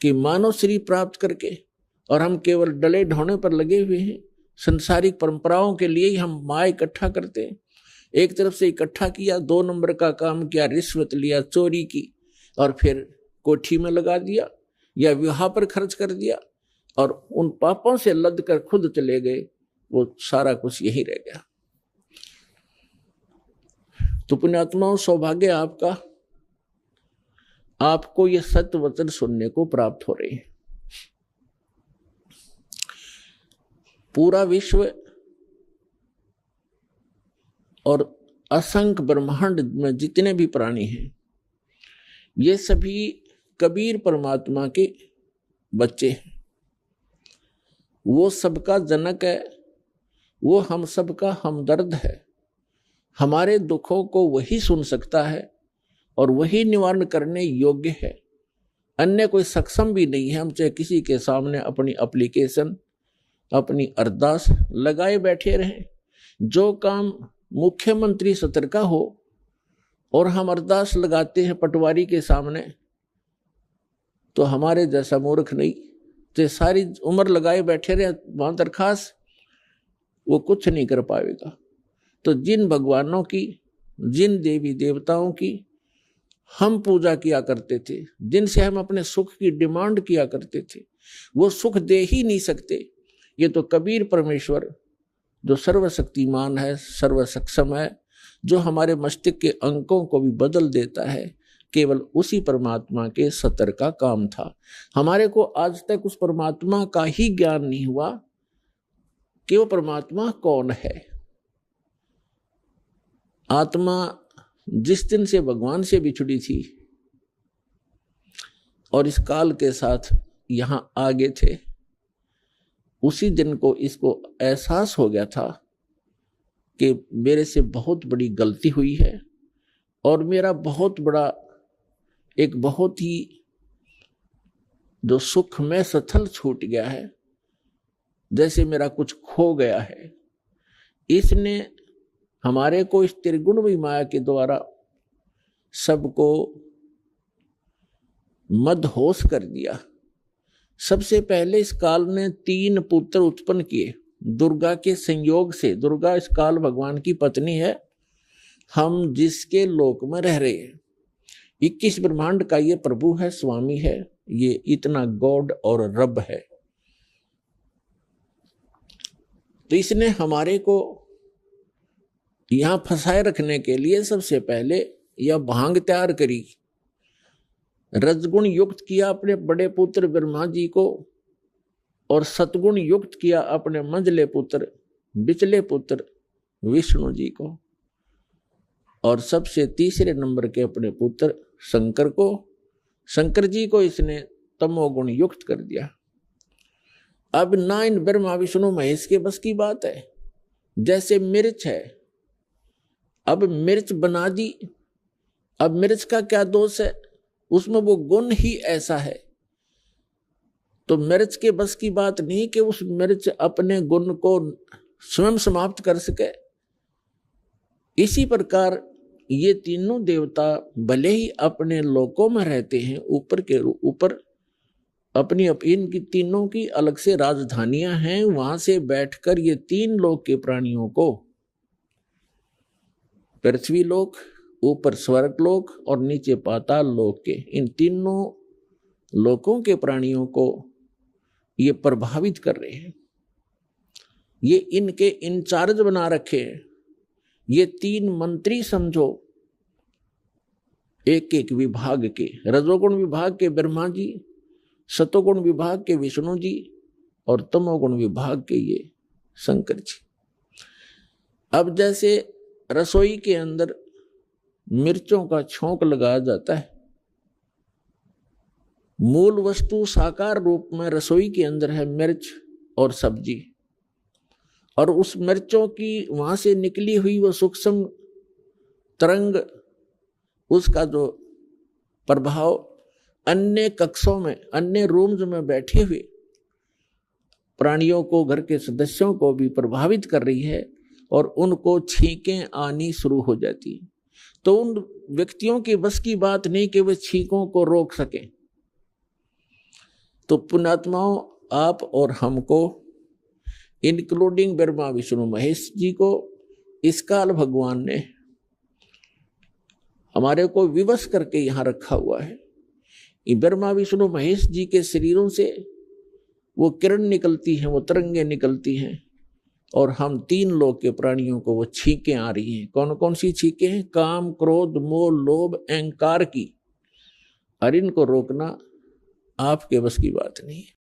कि मानव शरीर प्राप्त करके और हम केवल डले ढोने पर लगे हुए हैं। संसारिक परंपराओं के लिए ही हम माया इकट्ठा करते हैं। एक तरफ से इकट्ठा किया, 2 नंबर का काम किया, रिश्वत लिया, चोरी की और फिर कोठी में लगा दिया या विवाह पर खर्च कर दिया और उन पापों से लद कर खुद चले गए, वो सारा कुछ यही रह गया। तो पुण्यात्माओं, सौभाग्य आपका, आपको ये सत्य वचन सुनने को प्राप्त हो रहे हैं। पूरा विश्व और असंख्य ब्रह्मांड में जितने भी प्राणी हैं, ये सभी कबीर परमात्मा के बच्चे हैं। वो सबका जनक है, वो हम सबका हमदर्द है। हमारे दुखों को वही सुन सकता है और वही निवारण करने योग्य है। अन्य कोई सक्षम भी नहीं है। हम चाहे किसी के सामने अपनी एप्लीकेशन, अपनी अरदास लगाए बैठे रहें, जो काम मुख्यमंत्री सत्र का हो और हम अरदास लगाते हैं पटवारी के सामने, तो हमारे जैसा मूर्ख नहीं, तो सारी उम्र लगाए बैठे रहे वहां दरखास्त, वो कुछ नहीं कर पाएगा। तो जिन भगवानों की, जिन देवी देवताओं की हम पूजा किया करते थे, जिनसे हम अपने सुख की डिमांड किया करते थे, वो सुख दे ही नहीं सकते। ये तो कबीर परमेश्वर जो सर्वशक्तिमान है, सर्वसक्षम है, जो हमारे मस्तिष्क के अंकों को भी बदल देता है, केवल उसी परमात्मा के सतर का काम था। हमारे को आज तक उस परमात्मा का ही ज्ञान नहीं हुआ कि वो परमात्मा कौन है। आत्मा जिस दिन से भगवान से बिछड़ी थी और इस काल के साथ यहां आगे थे, उसी दिन को इसको एहसास हो गया था कि मेरे से बहुत बड़ी गलती हुई है और मेरा बहुत बड़ा, एक बहुत ही जो सुख में सथल छूट गया है, जैसे मेरा कुछ खो गया है। इसने हमारे को इस त्रिगुण माया के द्वारा सबको मदहोश कर दिया। सबसे पहले इस काल ने 3 पुत्र उत्पन्न किए दुर्गा के संयोग से। दुर्गा इस काल भगवान की पत्नी है, हम जिसके लोक में रह रहे हैं। 21 ब्रह्मांड का ये प्रभु है, स्वामी है, ये इतना गॉड और रब है। तो इसने हमारे को यहां फंसाए रखने के लिए सबसे पहले यह भांग तैयार करी, रजगुण युक्त किया अपने बड़े पुत्र ब्रह्मा जी को और सतगुण युक्त किया अपने मंझले पुत्र, बिचले पुत्र विष्णु जी को, और सबसे तीसरे नंबर के अपने पुत्र शंकर को, शंकर जी को इसने तमोगुण युक्त कर दिया। अब ना इन ब्रह्मा विष्णु महेश के बस की बात है। जैसे मिर्च है, अब मिर्च बना दी, अब मिर्च का क्या दोष है, उसमें वो गुण ही ऐसा है। तो मिर्च के बस की बात नहीं कि उस मिर्च अपने गुण को स्वयं समाप्त कर सके। इसी प्रकार ये तीनों देवता भले ही अपने लोकों में रहते हैं, ऊपर के ऊपर अपनी इनकी तीनों की अलग से राजधानियां हैं, वहां से बैठकर ये 3 लोक के प्राणियों को, पृथ्वी लोक, ऊपर स्वर्ग लोक और नीचे पाताल लोक के, इन तीनों लोकों के प्राणियों को ये प्रभावित कर रहे हैं। ये इनके इंचार्ज बना रखे हैं। ये 3 मंत्री समझो, एक एक विभाग के, रजोगुण विभाग के ब्रह्मा जी, सतोगुण विभाग के विष्णु जी और तमोगुण विभाग के ये शंकर जी। अब जैसे रसोई के अंदर मिर्चों का छोंक लगाया जाता है, मूल वस्तु साकार रूप में रसोई के अंदर है मिर्च और सब्जी, और उस मिर्चों की वहां से निकली हुई वो सूक्ष्म तरंग, उसका जो प्रभाव अन्य कक्षों में, अन्य रूम्स में बैठे हुए प्राणियों को, घर के सदस्यों को भी प्रभावित कर रही है और उनको छींकें आनी शुरू हो जाती है। तो उन व्यक्तियों की बस की बात नहीं कि वे छींकों को रोक सकें। तो पुण्यात्माओं, आप और हमको, इंक्लूडिंग ब्रह्मा विष्णु महेश जी को, इस काल भगवान ने हमारे को विवश करके यहाँ रखा हुआ है। ये ब्रह्मा विष्णु महेश जी के शरीरों से वो किरण निकलती हैं, वो तरंगे निकलती हैं, और हम तीन लोक के प्राणियों को वो छींकें आ रही हैं। कौन कौन सी छींकें हैं? काम, क्रोध, मोह, लोभ, अहंकार की। और इनको रोकना आपके बस की बात नहीं है।